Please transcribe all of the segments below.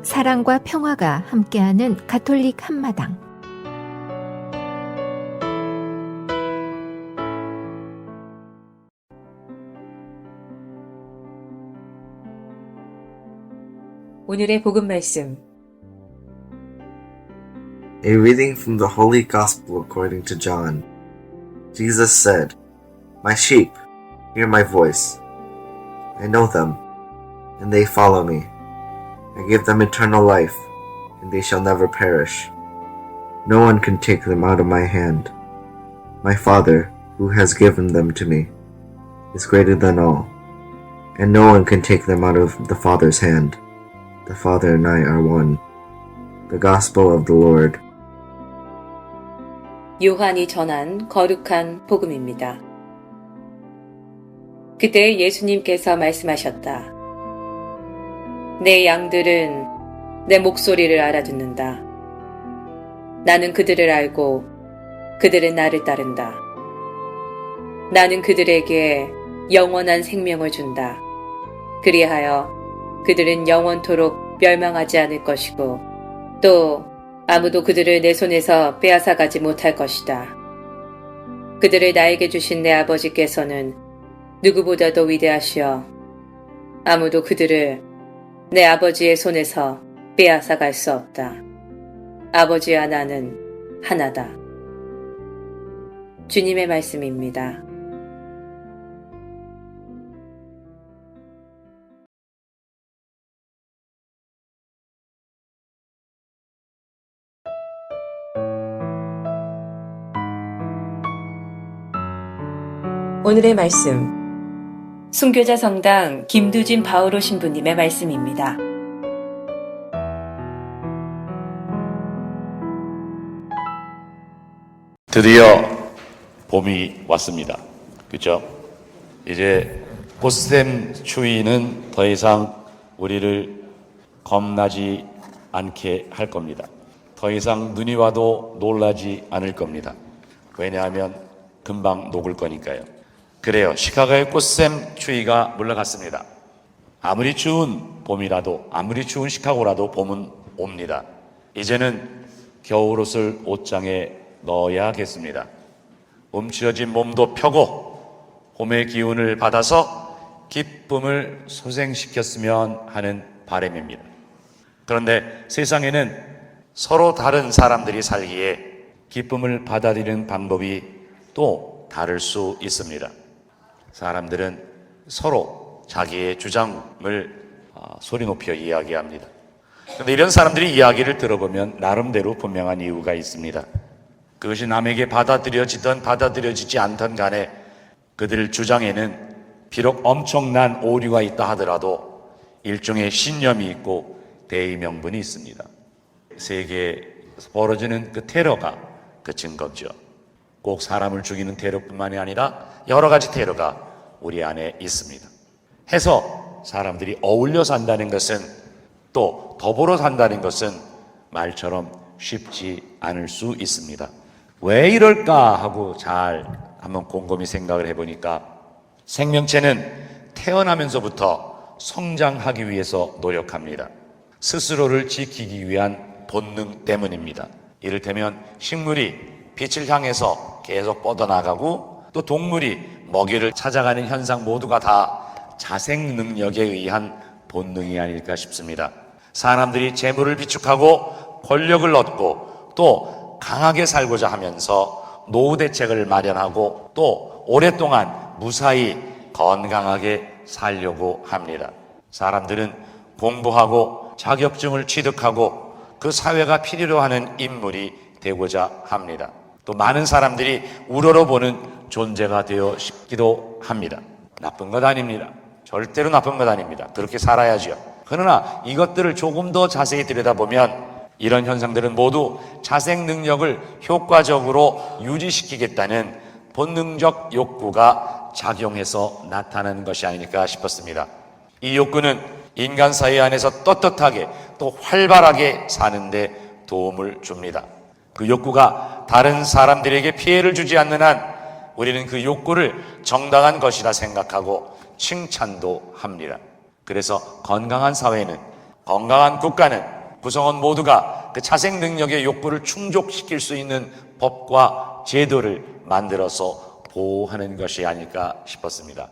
사랑과 평화가 함께하는 가톨릭 한마당. 오늘의 복음 말씀. A reading from the Holy Gospel according to John. Jesus said, "My sheep hear my voice. I know them, and they follow me. I give them eternal life, and they shall never perish. No one can take them out of my hand. My Father, who has given them to me, is greater than all, and no one can take them out of the Father's hand. The Father and I are one." The Gospel of the Lord. 요한이 전한 거룩한 복음입니다. 그때 예수님께서 말씀하셨다. 내 양들은 내 목소리를 알아듣는다. 나는 그들을 알고 그들은 나를 따른다. 나는 그들에게 영원한 생명을 준다. 그리하여 그들은 영원토록 멸망하지 않을 것이고 또 아무도 그들을 내 손에서 빼앗아가지 못할 것이다. 그들을 나에게 주신 내 아버지께서는 누구보다도 위대하시어 아무도 그들을 내 아버지의 손에서 빼앗아갈 수 없다. 아버지와 나는 하나다. 주님의 말씀입니다. 오늘의 말씀. 순교자 성당 김두진 바오로 신부님의 말씀입니다. 드디어 봄이 왔습니다. 그렇죠? 이제 꽃샘 추위는 더 이상 우리를 겁나지 않게 할 겁니다. 더 이상 눈이 와도 놀라지 않을 겁니다. 왜냐하면 금방 녹을 거니까요. 그래요. 시카고의 꽃샘 추위가 물러갔습니다. 아무리 추운 봄이라도, 아무리 추운 시카고라도 봄은 옵니다. 이제는 겨울옷을 옷장에 넣어야겠습니다. 움츠러진 몸도 펴고 봄의 기운을 받아서 기쁨을 소생시켰으면 하는 바람입니다. 그런데 세상에는 서로 다른 사람들이 살기에 기쁨을 받아들이는 방법이 또 다를 수 있습니다. 사람들은 서로 자기의 주장을 소리 높여 이야기합니다. 그런데 이런 사람들이 이야기를 들어보면 나름대로 분명한 이유가 있습니다. 그것이 남에게 받아들여지든 받아들여지지 않든 간에 그들 주장에는 비록 엄청난 오류가 있다 하더라도 일종의 신념이 있고 대의 명분이 있습니다. 세계에서 벌어지는 그 테러가 그 증거죠. 꼭 사람을 죽이는 테러뿐만이 아니라 여러 가지 테러가 우리 안에 있습니다. 해서 사람들이 어울려 산다는 것은 또 더불어 산다는 것은 말처럼 쉽지 않을 수 있습니다. 왜 이럴까 하고 잘 한번 곰곰이 생각을 해보니까 생명체는 태어나면서부터 성장하기 위해서 노력합니다. 스스로를 지키기 위한 본능 때문입니다. 이를테면 식물이 빛을 향해서 계속 뻗어나가고 또 동물이 먹이를 찾아가는 현상 모두가 다 자생 능력에 의한 본능이 아닐까 싶습니다. 사람들이 재물을 비축하고 권력을 얻고 또 강하게 살고자 하면서 노후 대책을 마련하고 또 오랫동안 무사히 건강하게 살려고 합니다. 사람들은 공부하고 자격증을 취득하고 그 사회가 필요로 하는 인물이 되고자 합니다. 또 많은 사람들이 우러러보는 존재가 되어 싶기도 합니다. 나쁜 것 아닙니다. 절대로 나쁜 것 아닙니다. 그렇게 살아야죠. 그러나 이것들을 조금 더 자세히 들여다보면 이런 현상들은 모두 자생 능력을 효과적으로 유지시키겠다는 본능적 욕구가 작용해서 나타나는 것이 아닐까 싶었습니다. 이 욕구는 인간 사회 안에서 떳떳하게 또 활발하게 사는데 도움을 줍니다. 그 욕구가 다른 사람들에게 피해를 주지 않는 한 우리는 그 욕구를 정당한 것이라 생각하고 칭찬도 합니다. 그래서 건강한 사회는 건강한 국가는 구성원 모두가 그 자생 능력의 욕구를 충족시킬 수 있는 법과 제도를 만들어서 보호하는 것이 아닐까 싶었습니다.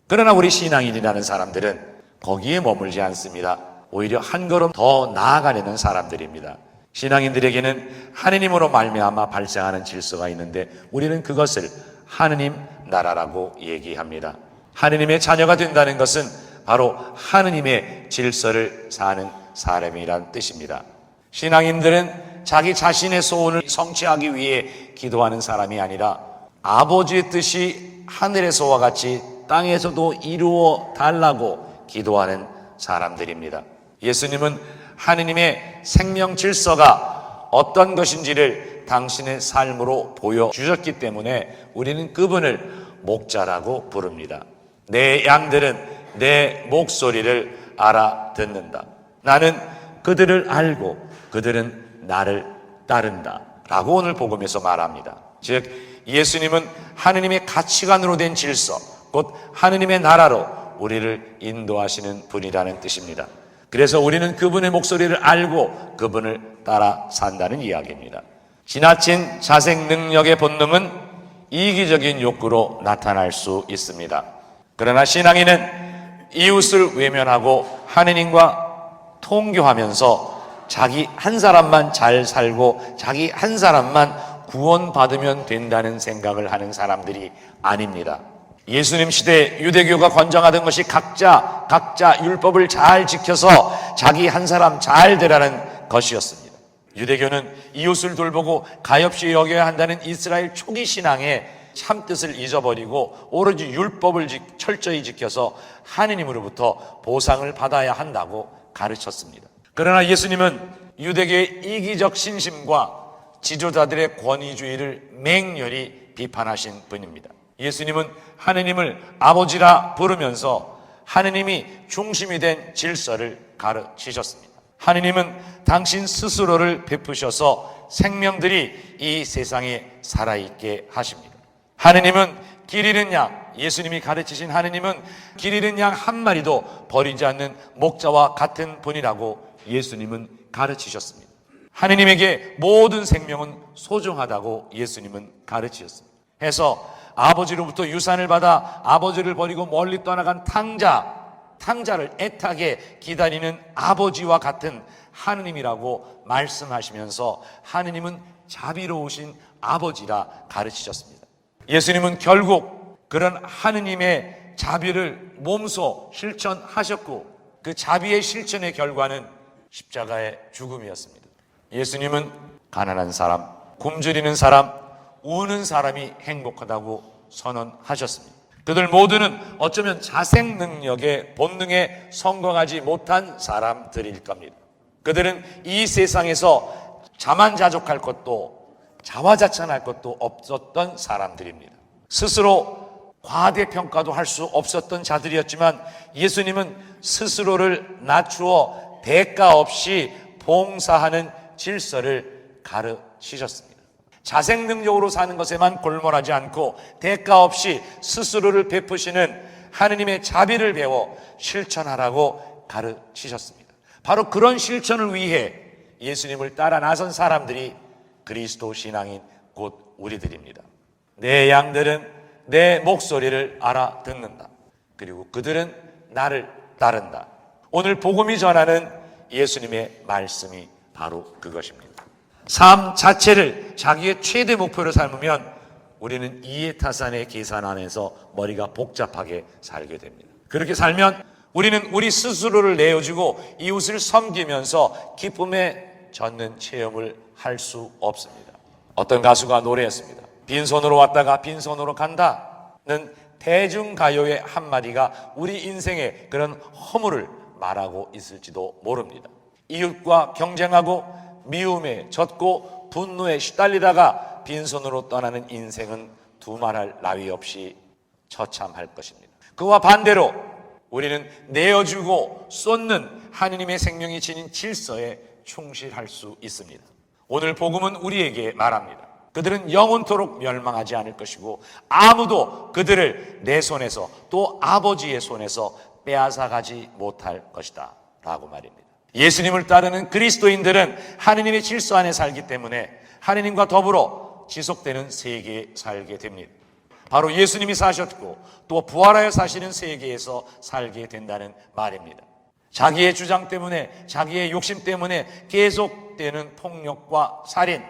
그러나 우리 신앙인이라는 사람들은 거기에 머물지 않습니다. 오히려 한 걸음 더 나아가려는 사람들입니다. 신앙인들에게는 하느님으로 말미암아 발생하는 질서가 있는데 우리는 그것을 하느님 나라라고 얘기합니다. 하느님의 자녀가 된다는 것은 바로 하느님의 질서를 사는 사람이란 뜻입니다. 신앙인들은 자기 자신의 소원을 성취하기 위해 기도하는 사람이 아니라 아버지의 뜻이 하늘에서와 같이 땅에서도 이루어 달라고 기도하는 사람들입니다. 예수님은 하느님의 생명 질서가 어떤 것인지를 당신의 삶으로 보여주셨기 때문에 우리는 그분을 목자라고 부릅니다. 내 양들은 내 목소리를 알아듣는다. 나는 그들을 알고 그들은 나를 따른다 라고 오늘 복음에서 말합니다. 즉 예수님은 하느님의 가치관으로 된 질서, 곧 하느님의 나라로 우리를 인도하시는 분이라는 뜻입니다. 그래서 우리는 그분의 목소리를 알고 그분을 따라 산다는 이야기입니다. 지나친 자생 능력의 본능은 이기적인 욕구로 나타날 수 있습니다. 그러나 신앙인은 이웃을 외면하고 하느님과 통교하면서 자기 한 사람만 잘 살고 자기 한 사람만 구원받으면 된다는 생각을 하는 사람들이 아닙니다. 예수님 시대 유대교가 권장하던 것이 각자 율법을 잘 지켜서 자기 한 사람 잘 되라는 것이었습니다. 유대교는 이웃을 돌보고 가엾이 여겨야 한다는 이스라엘 초기 신앙의 참뜻을 잊어버리고 오로지 율법을 철저히 지켜서 하느님으로부터 보상을 받아야 한다고 가르쳤습니다. 그러나 예수님은 유대교의 이기적 신심과 지도자들의 권위주의를 맹렬히 비판하신 분입니다. 예수님은 하느님을 아버지라 부르면서 하느님이 중심이 된 질서를 가르치셨습니다. 하느님은 당신 스스로를 베푸셔서 생명들이 이 세상에 살아있게 하십니다. 하느님은 길 잃은 양, 예수님이 가르치신 하느님은 길 잃은 양 한 마리도 버리지 않는 목자와 같은 분이라고 예수님은 가르치셨습니다. 하느님에게 모든 생명은 소중하다고 예수님은 가르치셨습니다. 해서 아버지로부터 유산을 받아 아버지를 버리고 멀리 떠나간 탕자를 애타게 기다리는 아버지와 같은 하느님이라고 말씀하시면서 하느님은 자비로우신 아버지라 가르치셨습니다. 예수님은 결국 그런 하느님의 자비를 몸소 실천하셨고 그 자비의 실천의 결과는 십자가의 죽음이었습니다. 예수님은 가난한 사람, 굶주리는 사람, 우는 사람이 행복하다고 선언하셨습니다. 그들 모두는 어쩌면 자생 능력의 본능에 성공하지 못한 사람들일 겁니다. 그들은 이 세상에서 자만자족할 것도 자화자찬할 것도 없었던 사람들입니다. 스스로 과대평가도 할 수 없었던 자들이었지만 예수님은 스스로를 낮추어 대가 없이 봉사하는 질서를 가르치셨습니다. 자생 능력으로 사는 것에만 골몰하지 않고 대가 없이 스스로를 베푸시는 하느님의 자비를 배워 실천하라고 가르치셨습니다. 바로 그런 실천을 위해 예수님을 따라 나선 사람들이 그리스도 신앙인 곧 우리들입니다. 내 양들은 내 목소리를 알아듣는다. 그리고 그들은 나를 따른다. 오늘 복음이 전하는 예수님의 말씀이 바로 그것입니다. 삶 자체를 자기의 최대 목표로 삼으면 우리는 이해타산의 계산 안에서 머리가 복잡하게 살게 됩니다. 그렇게 살면 우리는 우리 스스로를 내어주고 이웃을 섬기면서 기쁨에 젖는 체험을 할 수 없습니다. 어떤 가수가 노래했습니다. 빈손으로 왔다가 빈손으로 간다는 대중가요의 한마디가 우리 인생의 그런 허물을 말하고 있을지도 모릅니다. 이웃과 경쟁하고 미움에 젖고 분노에 시달리다가 빈손으로 떠나는 인생은 두말할 나위 없이 처참할 것입니다. 그와 반대로 우리는 내어주고 쏟는 하느님의 생명이 지닌 질서에 충실할 수 있습니다. 오늘 복음은 우리에게 말합니다. 그들은 영원토록 멸망하지 않을 것이고 아무도 그들을 내 손에서 또 아버지의 손에서 빼앗아가지 못할 것이다 라고 말입니다. 예수님을 따르는 그리스도인들은 하느님의 질서 안에 살기 때문에 하느님과 더불어 지속되는 세계에 살게 됩니다. 바로 예수님이 사셨고 또 부활하여 사시는 세계에서 살게 된다는 말입니다. 자기의 주장 때문에, 자기의 욕심 때문에 계속되는 폭력과 살인,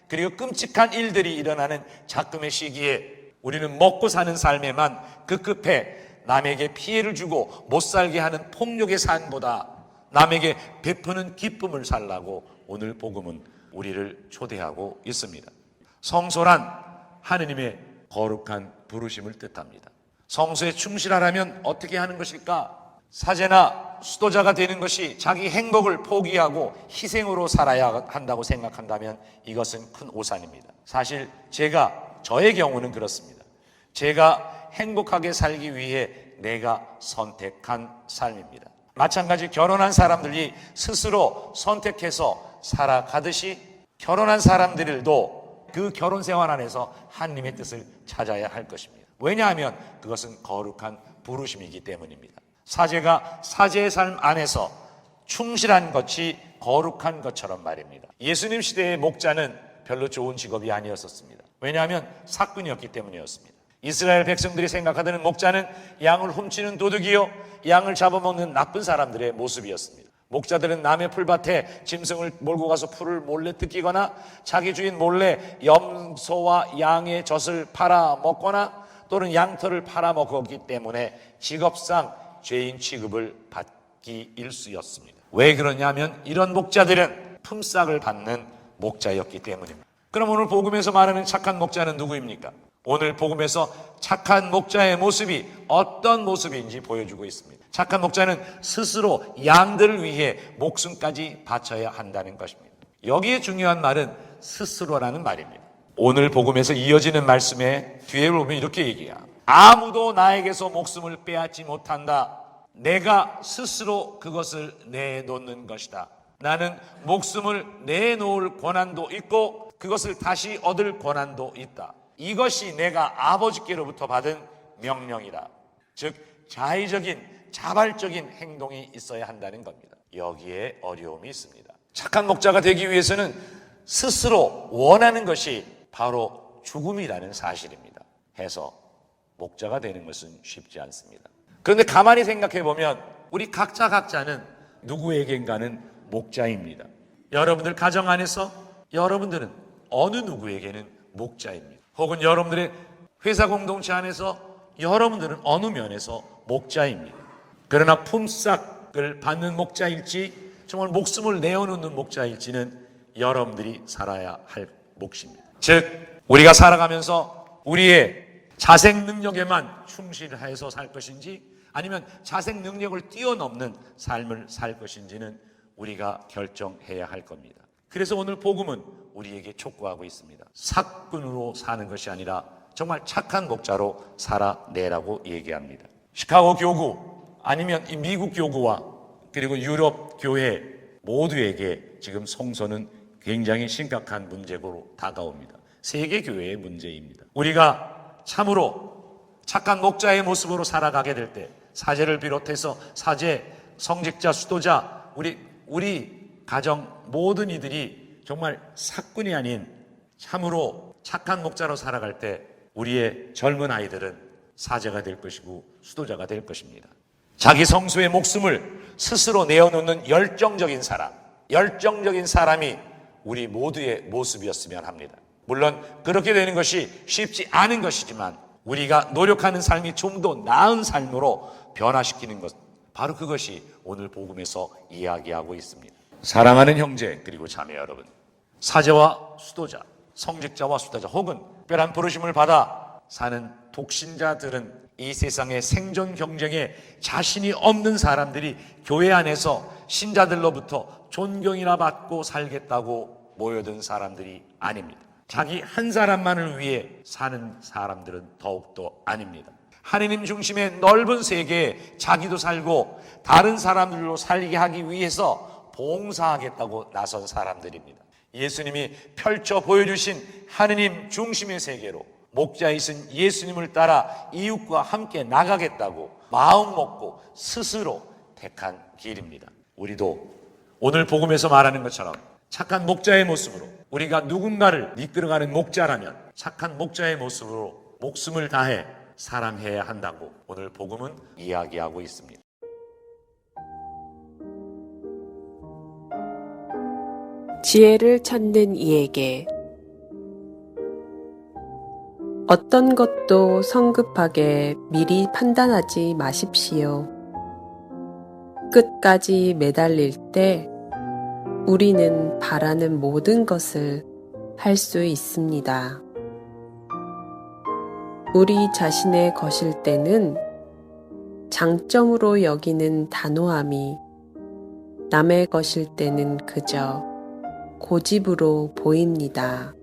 그리고 끔찍한 일들이 일어나는 작금의 시기에 우리는 먹고 사는 삶에만 급급해 남에게 피해를 주고 못 살게 하는 폭력의 삶보다 남에게 베푸는 기쁨을 살라고 오늘 복음은 우리를 초대하고 있습니다. 성소란 하느님의 거룩한 부르심을 뜻합니다. 성소에 충실하려면 어떻게 하는 것일까? 사제나 수도자가 되는 것이 자기 행복을 포기하고 희생으로 살아야 한다고 생각한다면 이것은 큰 오산입니다. 사실 저의 경우는 그렇습니다. 제가 행복하게 살기 위해 내가 선택한 삶입니다. 마찬가지 결혼한 사람들이 스스로 선택해서 살아가듯이 결혼한 사람들도 그 결혼 생활 안에서 하느님의 뜻을 찾아야 할 것입니다. 왜냐하면 그것은 거룩한 부르심이기 때문입니다. 사제가 사제의 삶 안에서 충실한 것이 거룩한 것처럼 말입니다. 예수님 시대의 목자는 별로 좋은 직업이 아니었습니다. 왜냐하면 사꾼이었기 때문이었습니다. 이스라엘 백성들이 생각하던 목자는 양을 훔치는 도둑이요, 양을 잡아먹는 나쁜 사람들의 모습이었습니다. 목자들은 남의 풀밭에 짐승을 몰고 가서 풀을 몰래 뜯기거나 자기 주인 몰래 염소와 양의 젖을 팔아먹거나 또는 양털을 팔아먹었기 때문에 직업상 죄인 취급을 받기 일쑤였습니다. 왜 그러냐면 이런 목자들은 품삯을 받는 목자였기 때문입니다. 그럼 오늘 복음에서 말하는 착한 목자는 누구입니까? 오늘 복음에서 착한 목자의 모습이 어떤 모습인지 보여주고 있습니다. 착한 목자는 스스로 양들을 위해 목숨까지 바쳐야 한다는 것입니다. 여기에 중요한 말은 스스로라는 말입니다. 오늘 복음에서 이어지는 말씀에 뒤에 보면 이렇게 얘기해요. 아무도 나에게서 목숨을 빼앗지 못한다. 내가 스스로 그것을 내놓는 것이다. 나는 목숨을 내놓을 권한도 있고 그것을 다시 얻을 권한도 있다. 이것이 내가 아버지께로부터 받은 명령이다. 즉 자의적인 자발적인 행동이 있어야 한다는 겁니다. 여기에 어려움이 있습니다. 착한 목자가 되기 위해서는 스스로 원하는 것이 바로 죽음이라는 사실입니다. 해서 목자가 되는 것은 쉽지 않습니다. 그런데 가만히 생각해 보면 우리 각자는 누구에겐가는 목자입니다. 여러분들 가정 안에서 여러분들은 어느 누구에게는 목자입니다. 혹은 여러분들의 회사 공동체 안에서 여러분들은 어느 면에서 목자입니다. 그러나 품삯을 받는 목자일지 정말 목숨을 내어놓는 목자일지는 여러분들이 살아야 할 몫입니다. 즉 우리가 살아가면서 우리의 자생 능력에만 충실해서 살 것인지 아니면 자생 능력을 뛰어넘는 삶을 살 것인지는 우리가 결정해야 할 겁니다. 그래서 오늘 복음은 우리에게 촉구하고 있습니다. 사꾼으로 사는 것이 아니라 정말 착한 목자로 살아내라고 얘기합니다. 시카고 교구 아니면 이 미국 교구와 그리고 유럽 교회 모두에게 지금 성소는 굉장히 심각한 문제로 다가옵니다. 세계 교회의 문제입니다. 우리가 참으로 착한 목자의 모습으로 살아가게 될 때 사제를 비롯해서 사제, 성직자, 수도자 우리 가정 모든 이들이 정말 사꾼이 아닌 참으로 착한 목자로 살아갈 때 우리의 젊은 아이들은 사제가 될 것이고 수도자가 될 것입니다. 자기 성소의 목숨을 스스로 내어놓는 열정적인 사람이 우리 모두의 모습이었으면 합니다. 물론 그렇게 되는 것이 쉽지 않은 것이지만 우리가 노력하는 삶이 좀 더 나은 삶으로 변화시키는 것, 바로 그것이 오늘 복음에서 이야기하고 있습니다. 사랑하는 형제 그리고 자매 여러분, 사제와 수도자, 성직자와 수도자 혹은 특별한 부르심을 받아 사는 독신자들은 이 세상의 생존 경쟁에 자신이 없는 사람들이 교회 안에서 신자들로부터 존경이나 받고 살겠다고 모여든 사람들이 아닙니다. 자기 한 사람만을 위해 사는 사람들은 더욱더 아닙니다. 하느님 중심의 넓은 세계에 자기도 살고 다른 사람들로 살게 하기 위해서 봉사하겠다고 나선 사람들입니다. 예수님이 펼쳐 보여주신 하느님 중심의 세계로 목자이신 예수님을 따라 이웃과 함께 나가겠다고 마음 먹고 스스로 택한 길입니다. 우리도 오늘 복음에서 말하는 것처럼 착한 목자의 모습으로 우리가 누군가를 이끌어가는 목자라면 착한 목자의 모습으로 목숨을 다해 사랑해야 한다고 오늘 복음은 이야기하고 있습니다. 지혜를 찾는 이에게 어떤 것도 성급하게 미리 판단하지 마십시오. 끝까지 매달릴 때 우리는 바라는 모든 것을 할 수 있습니다. 우리 자신의 것일 때는 장점으로 여기는 단호함이 남의 것일 때는 그저 고집으로 보입니다.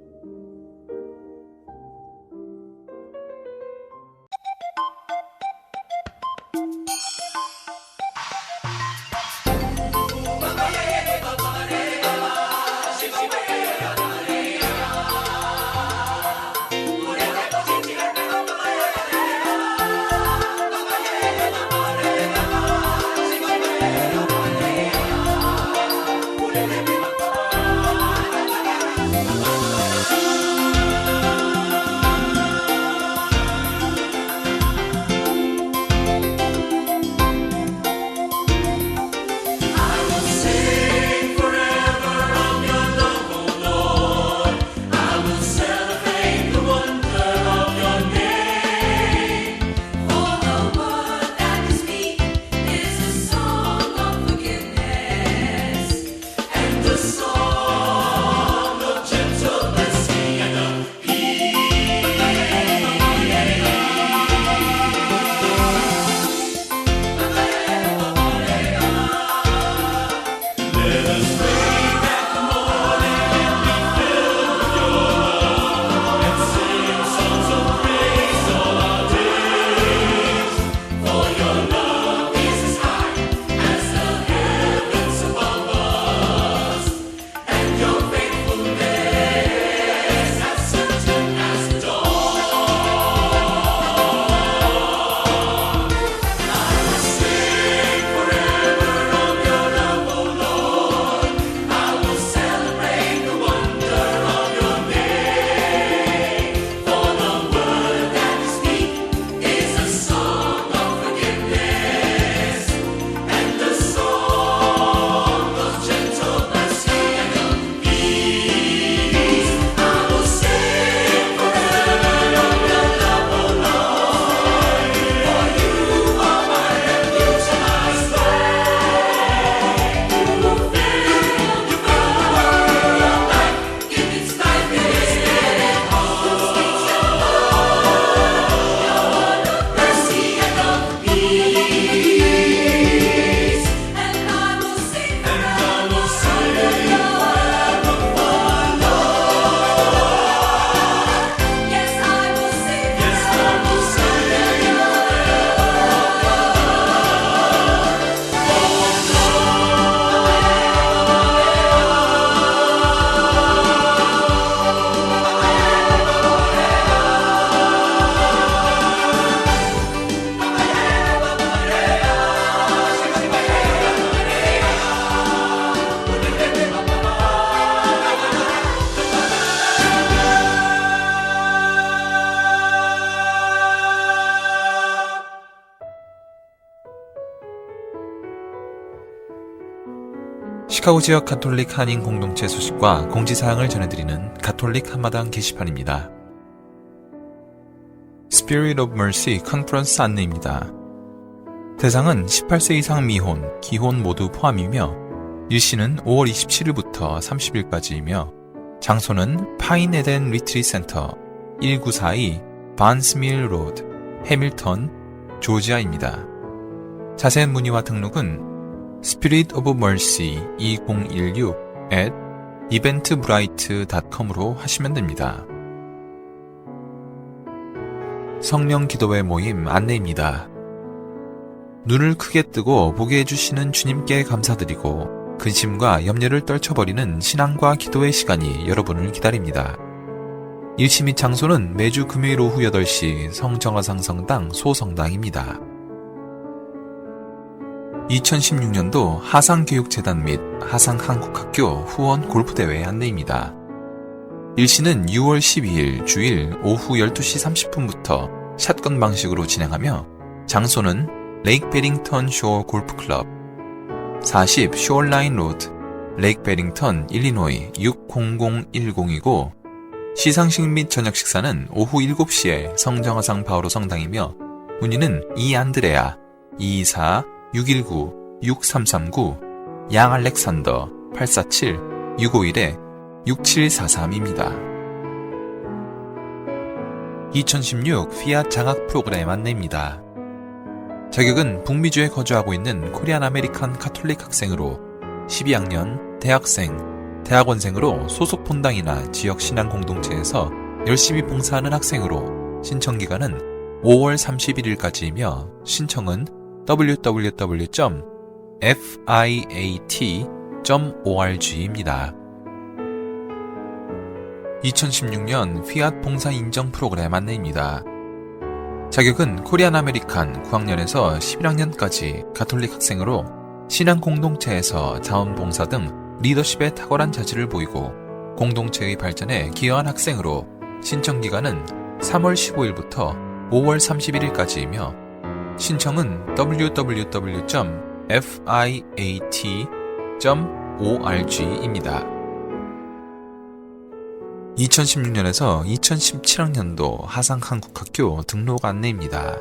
시카고 지역 가톨릭 한인 공동체 소식과 공지사항을 전해드리는 가톨릭 한마당 게시판입니다. Spirit of Mercy 컨퍼런스 안내입니다. 대상은 18세 이상 미혼, 기혼 모두 포함이며 일시는 5월 27일부터 30일까지이며 장소는 파인 에덴 리트리 센터 1942 반스밀 로드, 해밀턴, 조지아입니다. 자세한 문의와 등록은 Spirit of Mercy 2016 at eventbrite.com으로 하시면 됩니다. 성령 기도회 모임 안내입니다. 눈을 크게 뜨고 보게 해주시는 주님께 감사드리고 근심과 염려를 떨쳐버리는 신앙과 기도의 시간이 여러분을 기다립니다. 일시 및 장소는 매주 금요일 오후 8시 성정화상 성당 소성당입니다. 2016년도 하상교육재단 및 하상한국학교 후원 골프대회 안내입니다. 일시는 6월 12일 주일 오후 12시 30분부터 샷건 방식으로 진행하며 장소는 레이크 베링턴 쇼어 골프클럽 40 쇼어라인 로드 레이크 베링턴 일리노이 60010이고 시상식 및 저녁 식사는 오후 7시에 성정화상 바오로 성당이며 문의는 이안드레아 224-619-6339 양 알렉산더 847-651-6743입니다. 2016 피앗 장학 프로그램 안내입니다. 자격은 북미주에 거주하고 있는 코리안 아메리칸 카톨릭 학생으로 12학년 대학생, 대학원생으로 소속 본당이나 지역 신앙 공동체에서 열심히 봉사하는 학생으로 신청기간은 5월 31일까지이며 신청은 www.fiat.org입니다. 2016년 피앗 봉사 인정 프로그램 안내입니다. 자격은 코리안 아메리칸 9학년에서 11학년까지 가톨릭 학생으로 신앙 공동체에서 자원봉사 등 리더십에 탁월한 자질을 보이고 공동체의 발전에 기여한 학생으로 신청기간은 3월 15일부터 5월 31일까지이며 신청은 www.fiat.org입니다. 2016년에서 2017학년도 하상한국학교 등록 안내입니다.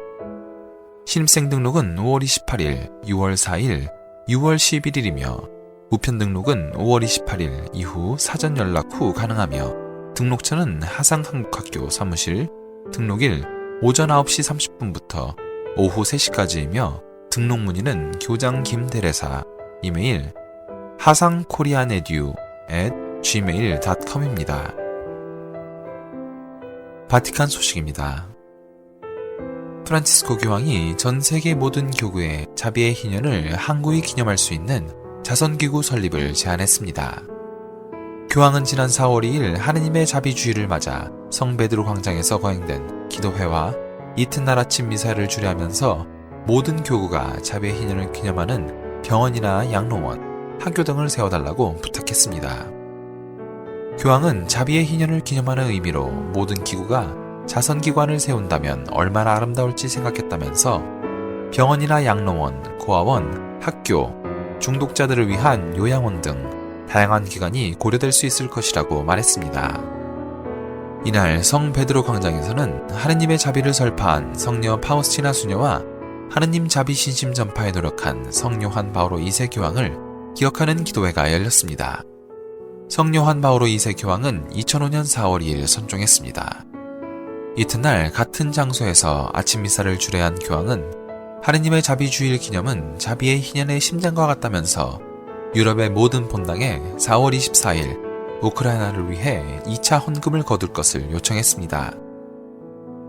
신입생 등록은 5월 28일, 6월 4일, 6월 11일이며 우편 등록은 5월 28일 이후 사전 연락 후 가능하며 등록처는 하상한국학교 사무실, 등록일 오전 9시 30분부터 오후 3시까지이며 등록 문의는 교장 김대레사, 이메일 hasangkoreanedu@gmail.com입니다. 바티칸 소식입니다. 프란치스코 교황이 전 세계 모든 교구에 자비의 희년을 항구히 기념할 수 있는 자선기구 설립을 제안했습니다. 교황은 지난 4월 2일 하느님의 자비주의를 맞아 성베드로 광장에서 거행된 기도회와 이튿날 아침 미사를 주례하면서 모든 교구가 자비의 희년을 기념하는 병원이나 양로원, 학교 등을 세워달라고 부탁했습니다. 교황은 자비의 희년을 기념하는 의미로 모든 기구가 자선기관을 세운다면 얼마나 아름다울지 생각했다면서 병원이나 양로원, 고아원, 학교, 중독자들을 위한 요양원 등 다양한 기관이 고려될 수 있을 것이라고 말했습니다. 이날 성 베드로 광장에서는 하느님의 자비를 설파한 성녀 파우스티나 수녀와 하느님 자비 신심 전파에 노력한 성 요한 바오로 2세 교황을 기억하는 기도회가 열렸습니다. 성 요한 바오로 2세 교황은 2005년 4월 2일 선종했습니다. 이튿날 같은 장소에서 아침 미사를 주례한 교황은 하느님의 자비주일 기념은 자비의 희년의 심장과 같다면서 유럽의 모든 본당에 4월 24일 우크라이나를 위해 2차 헌금을 거둘 것을 요청했습니다.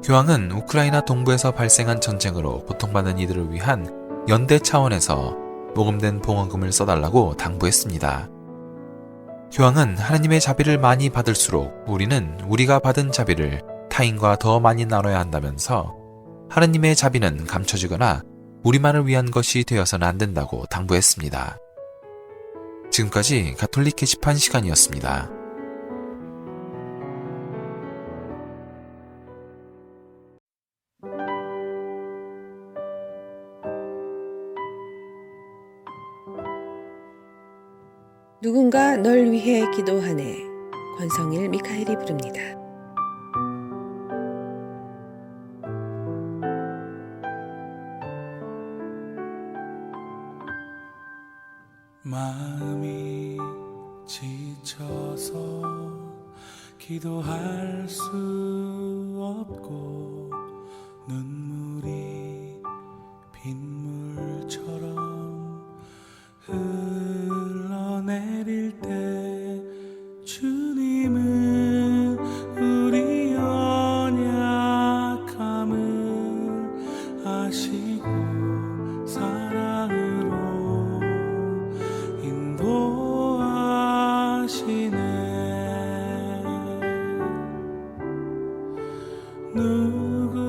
교황은 우크라이나 동부에서 발생한 전쟁으로 고통받는 이들을 위한 연대 차원에서 모금된 봉헌금을 써달라고 당부했습니다. 교황은 하느님의 자비를 많이 받을수록 우리는 우리가 받은 자비를 타인과 더 많이 나눠야 한다면서 하느님의 자비는 감춰지거나 우리만을 위한 것이 되어서는 안 된다고 당부했습니다. 지금까지 가톨릭 게시판 시간이었습니다. 누군가 널 위해 기도하네. 권성일 미카엘이 부릅니다. 마음이 지쳐서 기도할 수 없고 눈물이 빗물처럼 흘러내릴 때 주님은 우리 연약함을 아시고 사랑으로 인도하시네. 누군가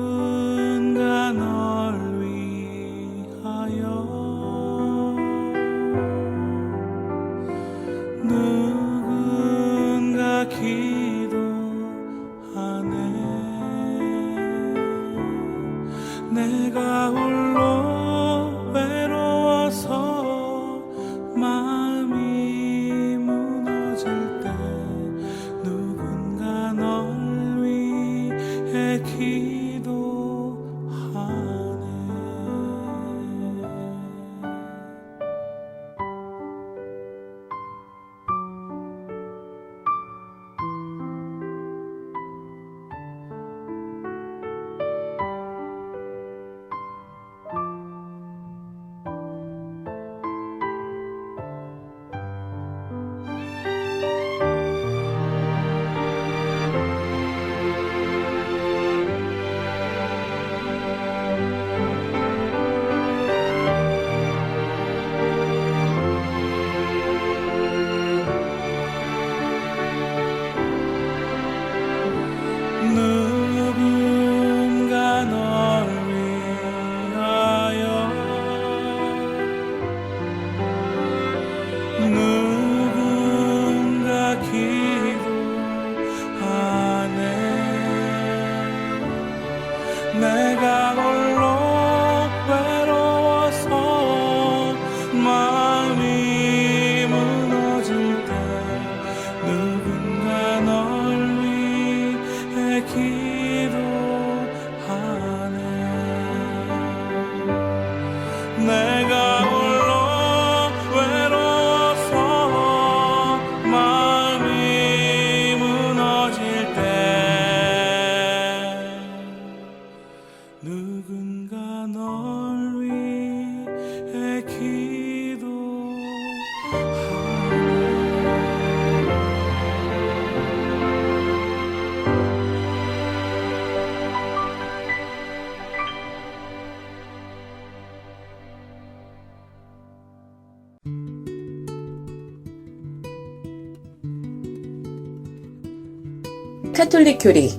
카톨릭 교리.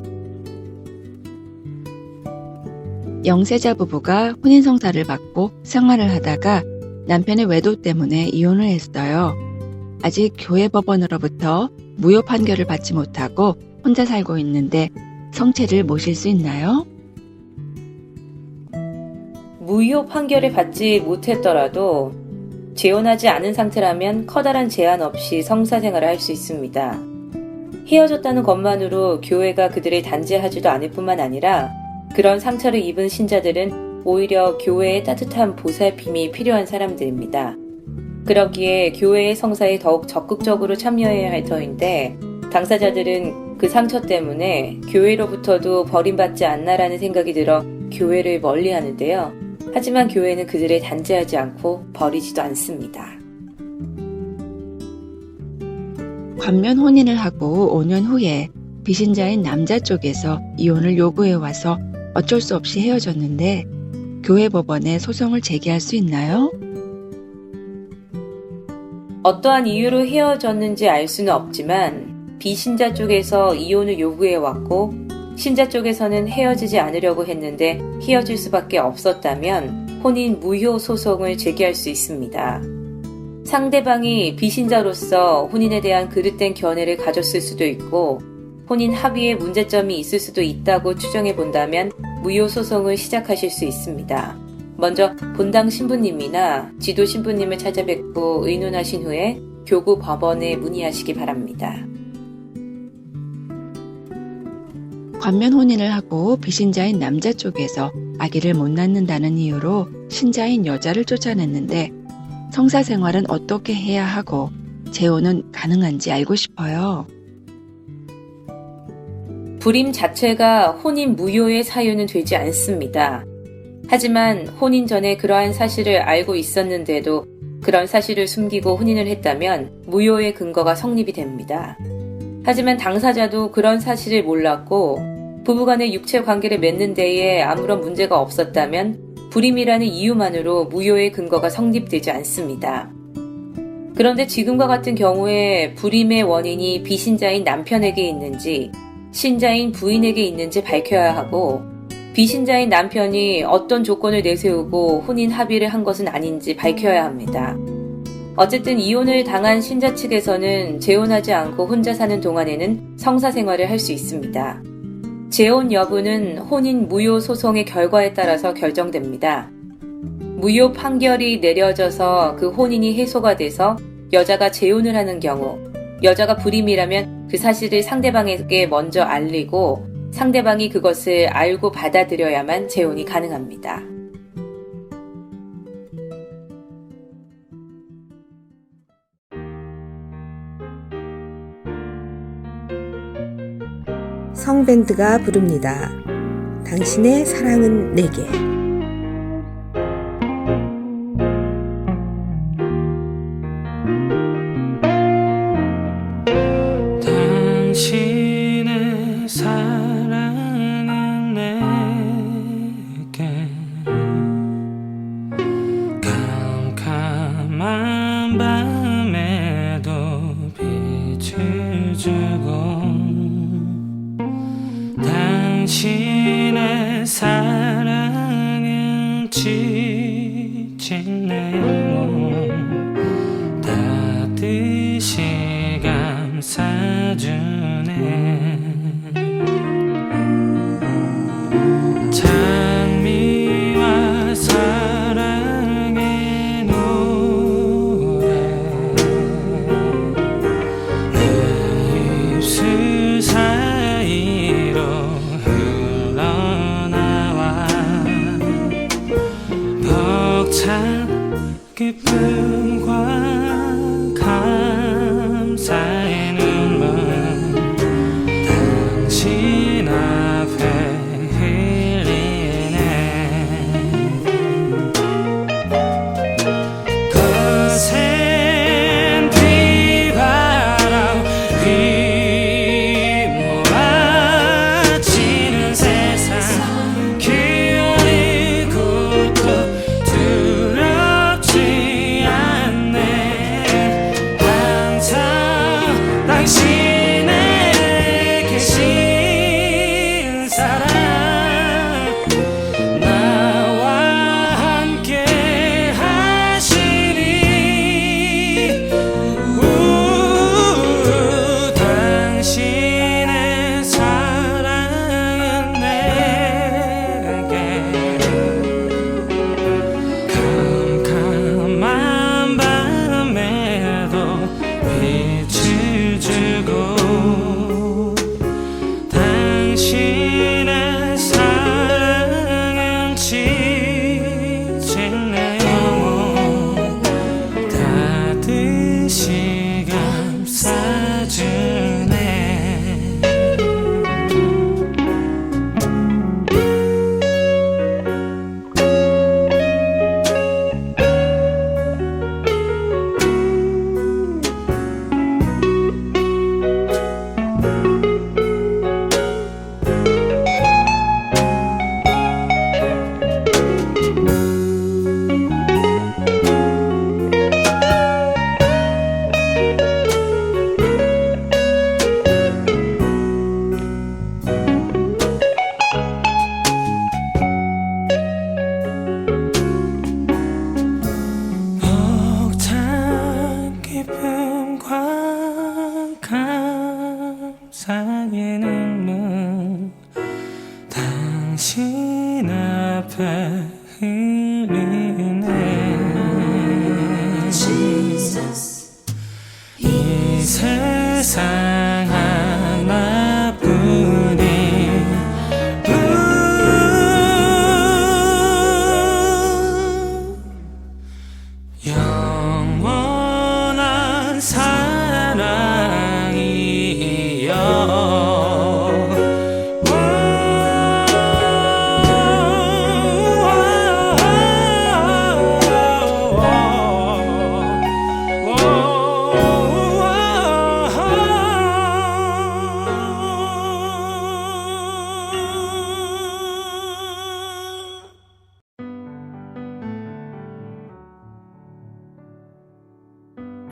영세자 부부가 혼인성사를 받고 생활을 하다가 남편의 외도 때문에 이혼을 했어요. 아직 교회 법원으로부터 무효 판결을 받지 못하고 혼자 살고 있는데 성체를 모실 수 있나요? 무효 판결을 받지 못했더라도 재혼하지 않은 상태라면 커다란 제한 없이 성사생활을 할 수 있습니다. 헤어졌다는 것만으로 교회가 그들을 단죄하지도 않을 뿐만 아니라 그런 상처를 입은 신자들은 오히려 교회의 따뜻한 보살핌이 필요한 사람들입니다. 그러기에 교회의 성사에 더욱 적극적으로 참여해야 할 터인데 당사자들은 그 상처 때문에 교회로부터도 버림받지 않나라는 생각이 들어 교회를 멀리하는데요. 하지만 교회는 그들을 단죄하지 않고 버리지도 않습니다. 관면 혼인을 하고 5년 후에 비신자인 남자 쪽에서 이혼을 요구해 와서 어쩔 수 없이 헤어졌는데 교회 법원에 소송을 제기할 수 있나요? 어떠한 이유로 헤어졌는지 알 수는 없지만 비신자 쪽에서 이혼을 요구해 왔고 신자 쪽에서는 헤어지지 않으려고 했는데 헤어질 수밖에 없었다면 혼인 무효 소송을 제기할 수 있습니다. 상대방이 비신자로서 혼인에 대한 그릇된 견해를 가졌을 수도 있고 혼인 합의에 문제점이 있을 수도 있다고 추정해 본다면 무효 소송을 시작하실 수 있습니다. 먼저 본당 신부님이나 지도 신부님을 찾아뵙고 의논하신 후에 교구 법원에 문의하시기 바랍니다. 관면 혼인을 하고 비신자인 남자 쪽에서 아기를 못 낳는다는 이유로 신자인 여자를 쫓아냈는데 성사 생활은 어떻게 해야 하고 재혼은 가능한지 알고 싶어요. 불임 자체가 혼인 무효의 사유는 되지 않습니다. 하지만 혼인 전에 그러한 사실을 알고 있었는데도 그런 사실을 숨기고 혼인을 했다면 무효의 근거가 성립이 됩니다. 하지만 당사자도 그런 사실을 몰랐고 부부간의 육체 관계를 맺는 데에 아무런 문제가 없었다면 불임이라는 이유만으로 무효의 근거가 성립되지 않습니다. 그런데 지금과 같은 경우에 불임의 원인이 비신자인 남편에게 있는지 신자인 부인에게 있는지 밝혀야 하고 비신자인 남편이 어떤 조건을 내세우고 혼인 합의를 한 것은 아닌지 밝혀야 합니다. 어쨌든 이혼을 당한 신자 측에서는 재혼하지 않고 혼자 사는 동안에는 성사 생활을 할 수 있습니다. 재혼 여부는 혼인 무효 소송의 결과에 따라서 결정됩니다. 무효 판결이 내려져서 그 혼인이 해소가 돼서 여자가 재혼을 하는 경우 여자가 불임이라면 그 사실을 상대방에게 먼저 알리고 상대방이 그것을 알고 받아들여야만 재혼이 가능합니다. 성밴드가 부릅니다. 당신의 사랑은 내게. 당신의 사랑은 내게 캄캄한 밤에도 빛을 주고 당신의 사랑은 지친 내 몸 따뜻이 감싸주네 찬미와 사랑의 노래 내 입술 사이로 흘러나와 벅찬 기쁨과 감사의 눈물 당신 앞에 흘리네 거센 비바람 휘몰아치는 세상 기어이 굳고 두렵지 않네 항상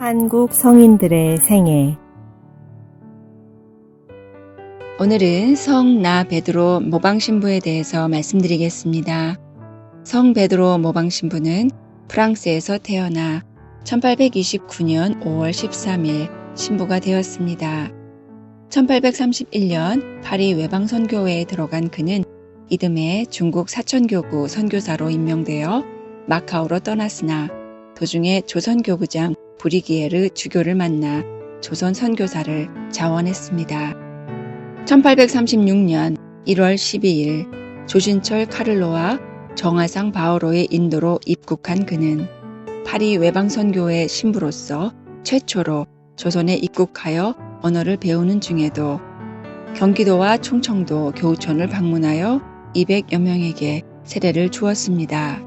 한국 성인들의 생애. 오늘은 성 나 베드로 모방신부에 대해서 말씀드리겠습니다. 성 베드로 모방신부는 프랑스에서 태어나 1829년 5월 13일 신부가 되었습니다. 1831년 파리 외방선교회에 들어간 그는 이듬해 중국 사천교구 선교사로 임명되어 마카오로 떠났으나 도중에 조선교구장 브리기에르 주교를 만나 조선 선교사를 자원했습니다. 1836년 1월 12일 조신철 카를로와 정화상 바오로의 인도로 입국한 그는 파리 외방선교회 신부로서 최초로 조선에 입국하여 언어를 배우는 중에도 경기도와 충청도 교우촌을 방문하여 200여 명에게 세례를 주었습니다.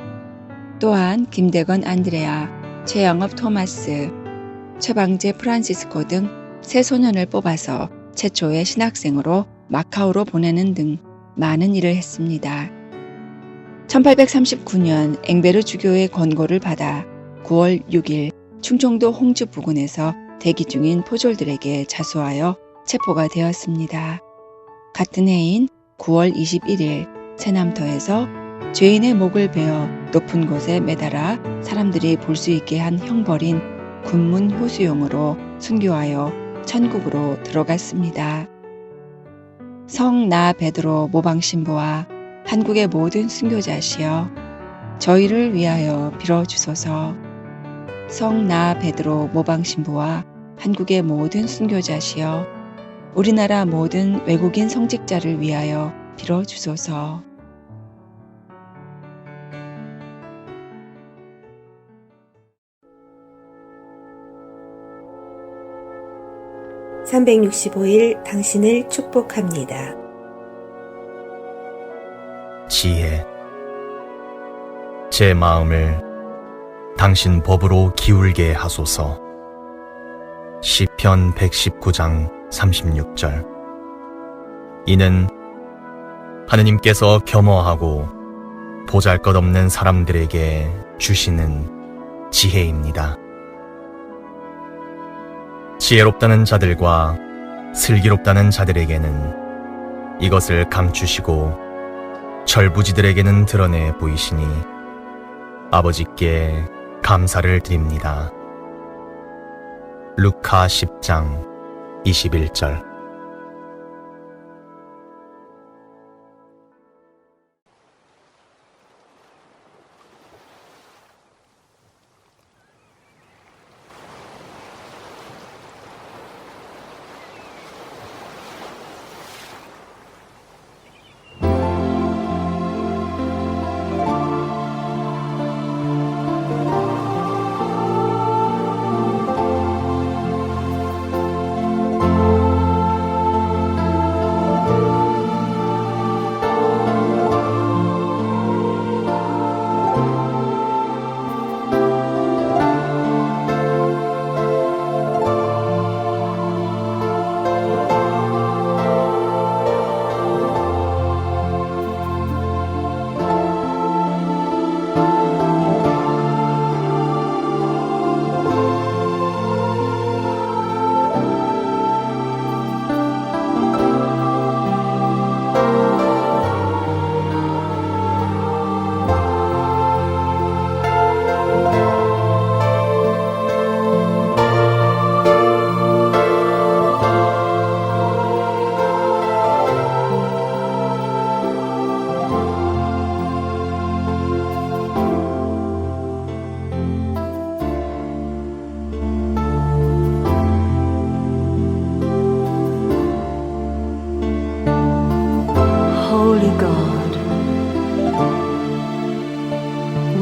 또한 김대건 안드레아, 최영업 토마스, 최방제 프란시스코 등 세 소년을 뽑아서 최초의 신학생으로 마카오로 보내는 등 많은 일을 했습니다. 1839년 앵베르 주교의 권고를 받아 9월 6일 충청도 홍주 부근에서 대기 중인 포졸들에게 자수하여 체포가 되었습니다. 같은 해인 9월 21일 새남터에서 죄인의 목을 베어 높은 곳에 매달아 사람들이 볼 수 있게 한 형벌인 군문 효수용으로 순교하여 천국으로 들어갔습니다. 성 나 베드로 모방신부와 한국의 모든 순교자시여 저희를 위하여 빌어주소서. 성 나 베드로 모방신부와 한국의 모든 순교자시여 우리나라 모든 외국인 성직자를 위하여 빌어주소서. (365일) 당신을 축복합니다. 지혜. 제 마음을 당신 법으로 기울게 하소서. 시편 119장 36절. 이는 하느님께서 겸허하고 보잘것없는 사람들에게 주시는 지혜입니다. 지혜롭다는 자들과 슬기롭다는 자들에게는 이것을 감추시고 철부지들에게는 드러내 보이시니 아버지께 감사를 드립니다. 루카 10장 21절.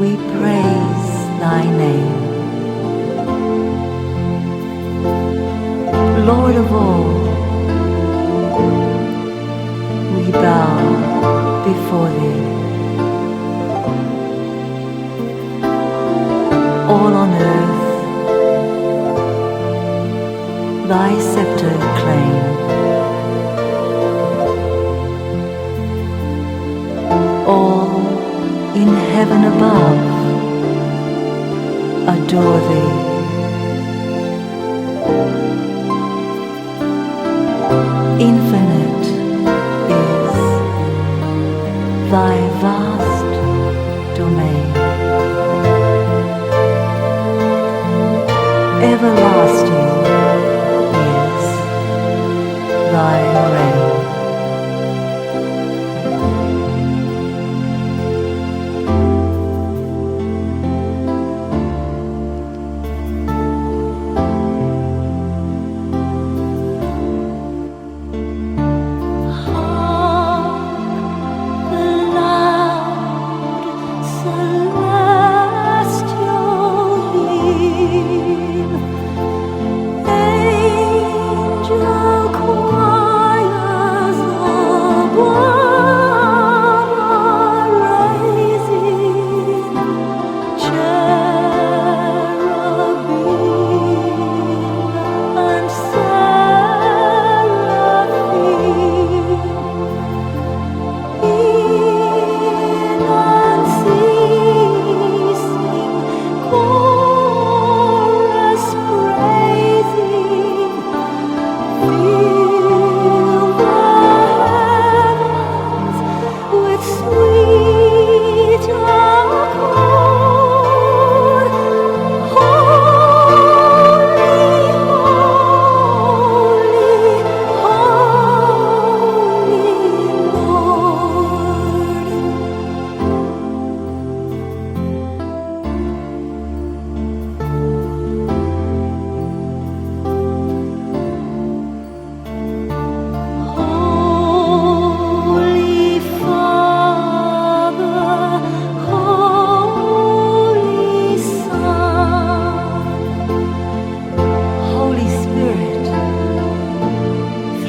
we praise thy name. Lord of all, we bow before thee. All on earth thy scepter claim. All in heaven above adore thee. Infinite is thy vast domain. Everlasting is thy reign.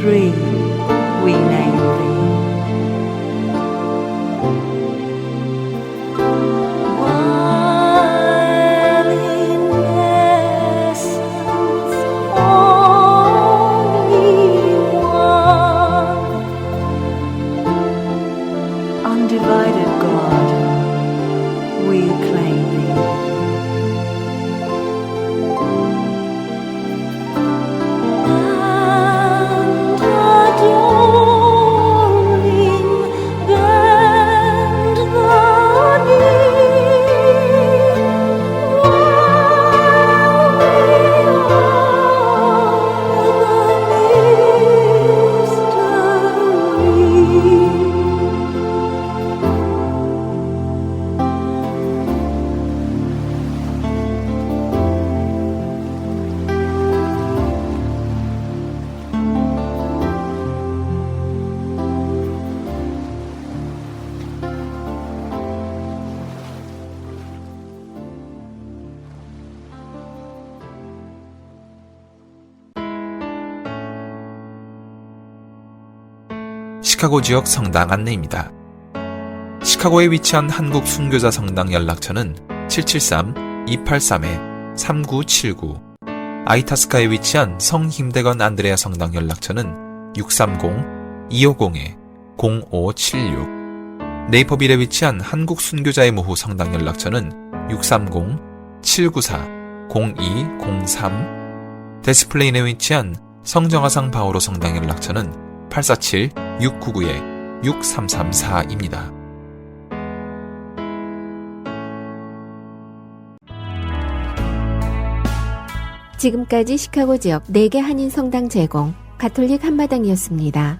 Three we name thee. While in essence only one, undivided God, we claim thee. 시카고 지역 성당 안내입니다. 시카고에 위치한 한국 순교자 성당 연락처는 773-283-3979, 아이타스카에 위치한 성힘대건 안드레아 성당 연락처는 630-250-0576, 네이퍼빌에 위치한 한국 순교자의 모후 성당 연락처는 630-794-0203, 데스플레인에 위치한 성정화상 바오로 성당 연락처는 847-699-6334입니다. 지금까지 시카고 지역 4개 한인 성당 제공 가톨릭 한마당이었습니다.